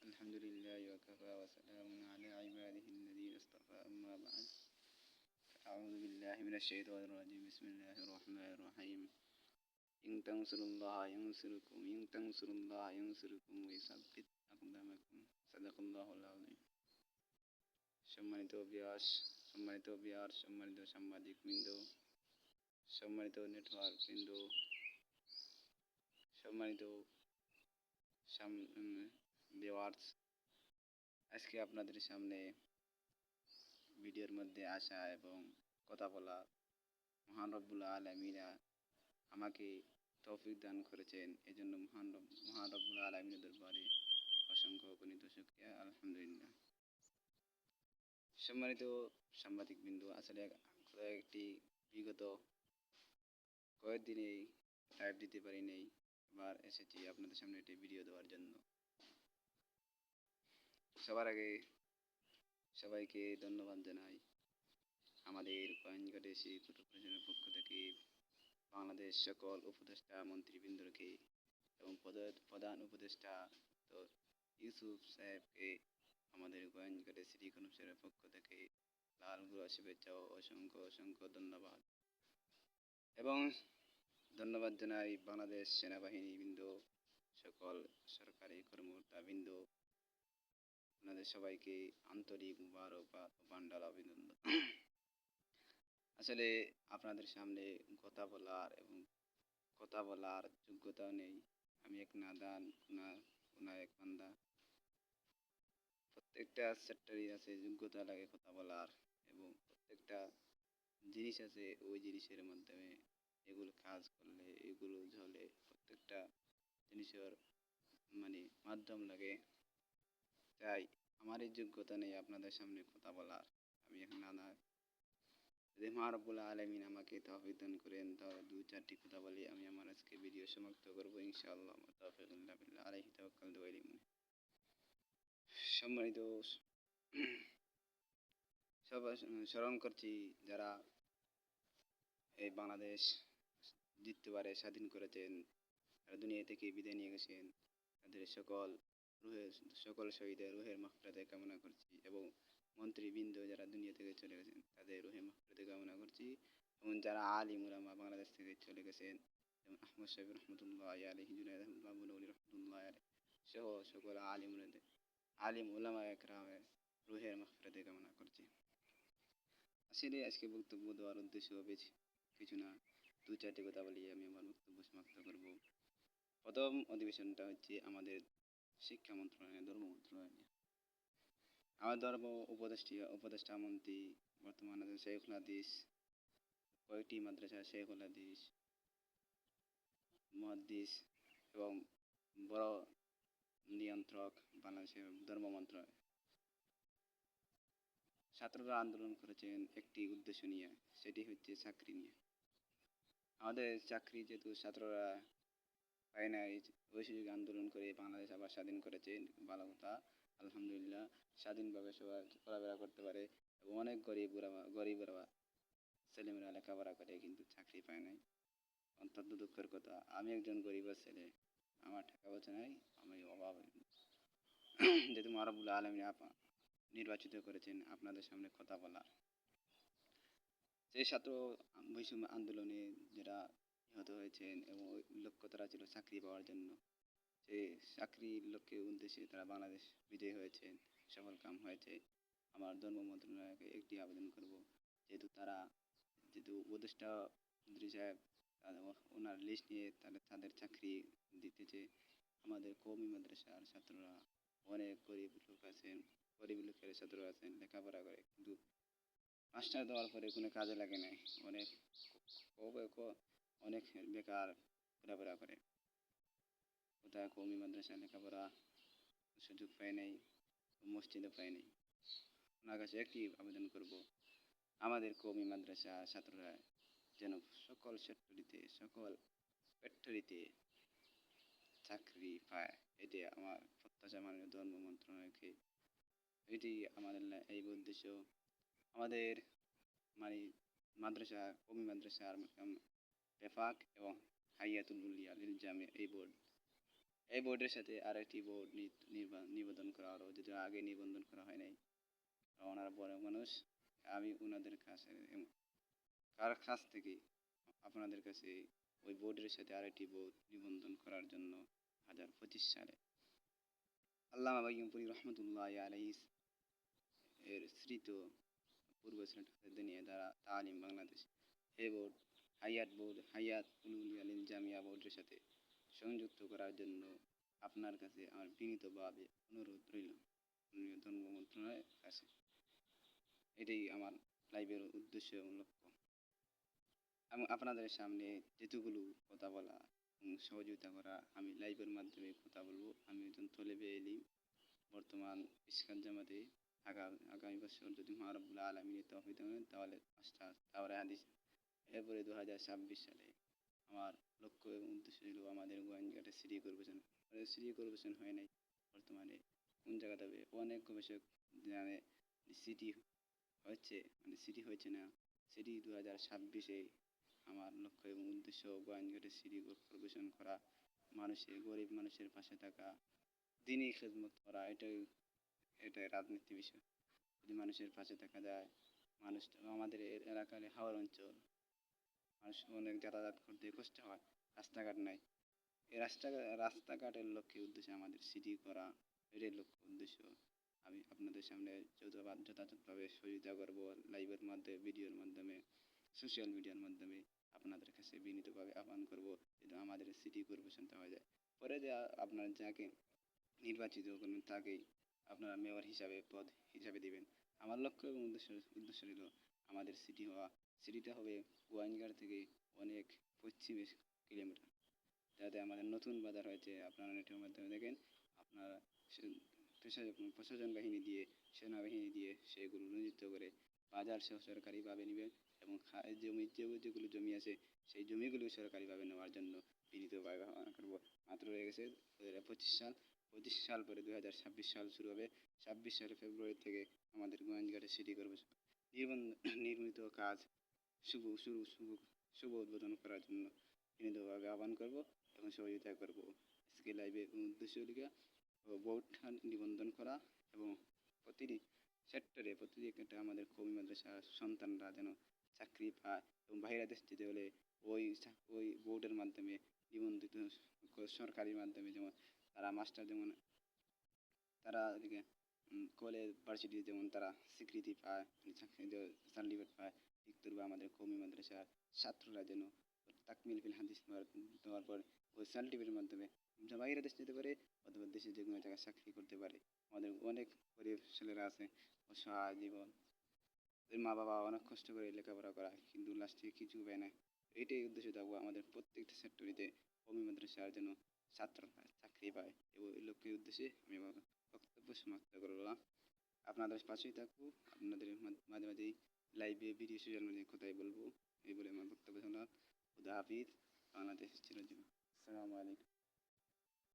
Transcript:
الحمد لله وكفى وسلام على عباده الذين اصطفى أما بعد أعوذ بالله من الشيطان الرجيم بسم الله الرحمن الرحيم إن تنصروا الله ينصركم ويثبت أقدامكم صدق الله العظيم সম্মানিত সাংবাদিক বৃন্দ, সম্মানিত নেটওয়ার্ক বৃন্দ, সম্মানিত ভিউয়ার্স, আজকে আপনাদের সামনে ভিডিওর মধ্যে আসা এবং কথা বলা মহান রব্বুল আলামিন আমাকে তৌফিক দান করেছেন। এজন্য মহান রব্বুল আলামিনের দরবারে অসংখ্য অগণিত শুকরিয়া, আলহামদুলিল্লাহ। সম্মানিত সাংবাদিকবৃন্দ, আসলে বিগত কয়েকদিনেই লাইভ দিতে পারি নাই। এবার এসেছি আপনাদের সামনে একটি ভিডিও দেওয়ার জন্য। সবার আগে সবাইকে ধন্যবাদ জানাই। আমাদের গোয়েন্দাঘাটে সেই কর্পোরেশনের পক্ষ থেকে বাংলাদেশ সকল উপদেষ্টা মন্ত্রীবৃন্দকে এবং প্রধান উপদেষ্টা ইউসুফ সাহেবকে আমাদের গোয়েন্দাঘাটে সিটি কর্পোরেশনের পক্ষ থেকে লাল গোলা শুভেচ্ছা ও অসংখ্য ধন্যবাদ। এবং ধন্যবাদ জানাই বাংলাদেশ সেনাবাহিনী বৃন্দ, সকল সরকারি কর্মকর্তা বৃন্দ, আপনাদের সবাইকে আন্তরিক মুবারকবাদ ও বান্ডাল অভিনন্দন। আসলে আপনাদের সামনে কথা বলার যোগ্যতা নেই। আমি এক নাদান এক বান্দা। প্রত্যেকটা সেক্টরই আছে যোগ্যতা লাগে কথা বলার, এবং প্রত্যেকটা জিনিস আছে ওই জিনিসের মাধ্যমে এগুলো কাজ করলে এগুলো ঝলে, প্রত্যেকটা জিনিসের মাধ্যম লাগে। তাই আমার এই যোগ্যতা নেই আপনাদের সামনে কথা বলার। আমি এখন নানা, যদি মহান রব্বুল আলামিন আমাকে তৌফিক দান করেন তাহলে 2-4টি কথা বলি আমি আমার আজকে ভিডিও সমাপ্ত করবো ইনশাআল্লাহ। তাওফিকুল্লাহ বিল্লাহ আলাইহি তাওয়াক্কালতু ওয়া ইলাইহি। সম্মানিত সবাই স্মরণ করছি যারা এই বাংলাদেশ দ্বিতীয়বারে স্বাধীন করেছেন, তারা দুনিয়া থেকে বিদায় নিয়ে গেছেন, তাদের সকল শহীদের রুহের মাগফিরাত কামনা করছি। এবং মন্ত্রীবৃন্দ যারা দুনিয়া থেকে চলে গেছেন তাদের রুহের মাগফিরাত কামনা করছি। এবং যারা আলিম উলামা বাংলাদেশ থেকে চলে গেছেন, যেমন আহমদ শফি রহমতুল্লাহ আলাইহি, জুনায়েদ আহমদ বাবুনওয়ালী রহমতুল্লাহ আলাইহি সহ সকল আলিম উলামা একরামের রুহের মাগফিরাত কামনা করছি। আসলে আজকে বক্তব্য দেওয়ার উদ্দেশ্য কিছু না, 2-4টি কথা বলি আমি আমার বক্তব্য সমাপ্ত করব। প্রথম অধিবেশনটা হচ্ছে আমাদের শিক্ষা মন্ত্রণালয়, ধর্ম মন্ত্রণালয়। আমার ধর্ম উপদেষ্টা মন্ত্রী বর্তমানে শেখুল হাদিস, কয়েকটি মাদ্রাসা শেখুল হাদিস, মুহাদ্দিস এবং বড় নিয়ন্ত্রক বাংলাদেশের ধর্ম মন্ত্রণালয়। ছাত্ররা আন্দোলন করেছেন একটি উদ্দেশ্য নিয়ে, সেটি হচ্ছে চাকরি নিয়ে। আমাদের চাকরি যেহেতু ছাত্ররা পায় না, ওই সুযোগে আন্দোলন করে বাংলাদেশ আবার স্বাধীন করেছেন, ভালো কথা, আলহামদুলিল্লাহ। স্বাধীনভাবে সবাই চলাফেরা করতে পারে এবং অনেক গরিবরা ছেলেমেয়েরা লেখাপড়া করে কিন্তু চাকরি পায় নাই। অত্যন্ত দুঃখের কথা। আমি একজন গরিবের ছেলে, আমার টাকা পয়সা নাই, আমি অভাব। যেহেতু মহান রব্বুল আলামিন নির্বাচিত করেছেন আপনাদের সামনে কথা বলার, সেই ছাত্র বৈষম্য আন্দোলনে যারা নিহত হয়েছেন এবং লক্ষ্য তারা ছিল চাকরি পাওয়ার জন্য, সেই চাকরির লক্ষ্যে উদ্দেশ্যে তারা বাংলাদেশ বিজয়ী হয়েছেন, সফল কাম হয়েছে। আমার ধর্ম মন্ত্রণালয়কে একটি আবেদন করব, যেহেতু উপদেষ্টা মন্ত্রী সাহেব ওনার লিস্ট নিয়ে তাদের চাকরি দিতেছে। আমাদের কওমি মাদ্রাসার ছাত্ররা অনেক গরিব লোকের ছাত্ররা আছেন, লেখাপড়া করে কিন্তু মাস্টার দেওয়ার পরে কোনো কাজে লাগে নাই, অনেক বেকার ঘোরাফেরা করে। কোথায় কওমি মাদ্রাসায় লেখাপড়া সুযোগ পায় নাই, মসজিদও পায় নাই। ওনার কাছে একটি আবেদন করব, আমাদের কওমি মাদ্রাসা ছাত্ররা যেন সকল ফ্যাক্টরিতে চাকরি পায়। এটি আমার প্রত্যাশা, মাননীয় ধর্ম মন্ত্রণালয়কে। এটি আমাদের এই উদ্দেশ্য। আমাদের কওমি মাদ্রাসার বেফাক এবং হাইয়াতুল উলিয়া লিল জামি এই বোর্ড এই বোর্ডের সাথে আরেকটি বোর্ড নিবন্ধন করা হলো, যেটা আগে নিবন্ধন করা হয় নাই। ওনারা বড় মানুষ, আমি ওনাদের কাছ থেকে আপনাদের কাছে ওই বোর্ডের সাথে আরেকটি বোর্ড নিবন্ধন করার জন্য 2025 সালে আল্লামা বাইয়ুমপুরী রহমতুল্লাহ আলাইহিস এর স্মৃত পূর্ব সিলেট দ্বারা তালিম বাংলাদেশ এ বোর্ড হাইয়াত উলুল আলিম জামিয়া বোর্ডের সাথে সংযুক্ত করার জন্য আপনার কাছে আমার বিনীতভাবে অনুরোধ রইল মাননীয় ধর্ম মন্ত্রণালয়ের কাছে। এটাই আমার লাইভের উদ্দেশ্য এবং লক্ষ্য। এবং আপনাদের সামনে যেটুকুলো কথা বলা এবং সহযোগিতা করা, আমি লাইভের মাধ্যমে কথা বলবো। আমি একজন তলেবে এলিম, বর্তমান ইসকাত জামাতে আগামী বছর যদি মা রব্বুল আলামিনের তৌফিক দেন তাহলে মাস্টার্স তাওরে হাদিস। এরপরে 2026 সালে আমার লক্ষ্য এবং উদ্দেশ্য ছিল আমাদের গোয়াইনঘাটে সিটি কর্পোরেশন হয় নাই। বর্তমানে কোন জায়গাতে হবে অনেক গবেষক জানে সিটি হচ্ছে, মানে সিটি হয়েছে না। সিটি 2026-এ আমার লক্ষ্য এবং উদ্দেশ্য গোয়াইনঘাটে সিটি কর্পোরেশন করা, গরিব মানুষের পাশে থাকা, দিনই খেদমত করা। এটাই রাজনীতি বিষয়। যদি মানুষের পাশে থাকা যায়, মানুষ আমাদের এলাকার হাওর অঞ্চল, মানুষ অনেক যাতায়াত করতে কষ্ট হয়, রাস্তাঘাট নাই। এই রাস্তাঘাটের লক্ষ্যে উদ্দেশ্যে আমাদের সিটি করা, এটাই লক্ষ্য উদ্দেশ্য। আমি আপনাদের সামনে যথাযথভাবে সহযোগিতা করবো লাইভের মাধ্যমে, ভিডিওর মাধ্যমে, সোশ্যাল মিডিয়ার মাধ্যমে। আপনাদের কাছে বিনীতভাবে আহ্বান করব যেন আমাদের সিটি কর্পোরেশনটা হয়ে যায়। পরে যে আপনার যাকে নির্বাচিত করবেন তাকেই আপনারা মেয়র হিসাবে পদ হিসাবে দিবেন। আমার লক্ষ্য এবং উদ্দেশ্য হল আমাদের সিটিটা হবে গোয়াইনঘাট থেকে অনেক পশ্চিমে কিলোমিটার, যাতে আমাদের নতুন বাজার হয়েছে। আপনারা নেটের মাধ্যমে দেখেন, আপনারা প্রশাসন বাহিনী দিয়ে, সেনাবাহিনী দিয়ে সেগুলো নিয়োজিত করে বাজার সরকারিভাবে নেবেন এবং যেগুলো জমি আছে সেই জমিগুলো সরকারিভাবে নেওয়ার জন্য বিনীতভাবে আহ্বান করবো। মাত্র রয়ে গেছে 2025 সাল। 25 সাল পরে 2026 সাল শুরু হবে। 26 সালের ফেব্রুয়ারি থেকে আমাদের গোয়াইনঘাটে সিটি কর্পোরেশন নির্মিত কাজ শুভ উদ্বোধন করার জন্য বিনীতভাবে আহ্বান করব এবং সহযোগিতা করব। আজকে লাইভে উদ্দেশ্য লিখা বোর্ড নিবন্ধন করা এবং প্রতিটি সেক্টরে একটা আমাদের কওমি মাদ্রাসার সন্তানরা যেন চাকরি পায় এবং বাইরে দেশ যেতে হলে ওই বোর্ডের মাধ্যমে নিবন্ধিত সরকারি মাধ্যমে, যেমন তারা মাস্টার, যেমন তারা কলেজ ভার্সিটি যেমন তারা স্বীকৃতি পায়, সার্টিফিকেট পায়, ঠিক তদ্রুপ আমাদের কওমি মাদ্রাসার ছাত্ররা যেন তাকমিল ফিল হাদিস দেওয়ার পর ওই সার্টিফিকেটের মাধ্যমে বাইরে দেশ যেতে পারে অথবা দেশে যে কোনো জায়গায় চাকরি করতে পারে। আমাদের অনেক গরিব ছেলেরা আছে, অসহায় জীবন, মা বাবা অনেক কষ্ট করে লেখাপড়া করায় কিন্তু লাস্টে কিছু পায় না। এইটাই উদ্দেশ্য থাকবো আমাদের প্রত্যেকটা সেক্টরিতে কওমি মাদ্রাসার যেন ছাত্ররা চাকরি পায়, এবং এই লক্ষ্যের উদ্দেশ্যে আমি আমার বক্তব্য সমাপ্ত করলাম। আপনাদের পাশেই থাকবো, আপনাদের মাঝে মাঝেই লাইভে, ভিডিও, সোশ্যাল মিডিয়ায় কথাই বলবো। এই বলে আমার বক্তব্য শোনা। খুদা হাফিজ। বাংলাদেশ চিরজীবন। আসসালামু আলাইকুম।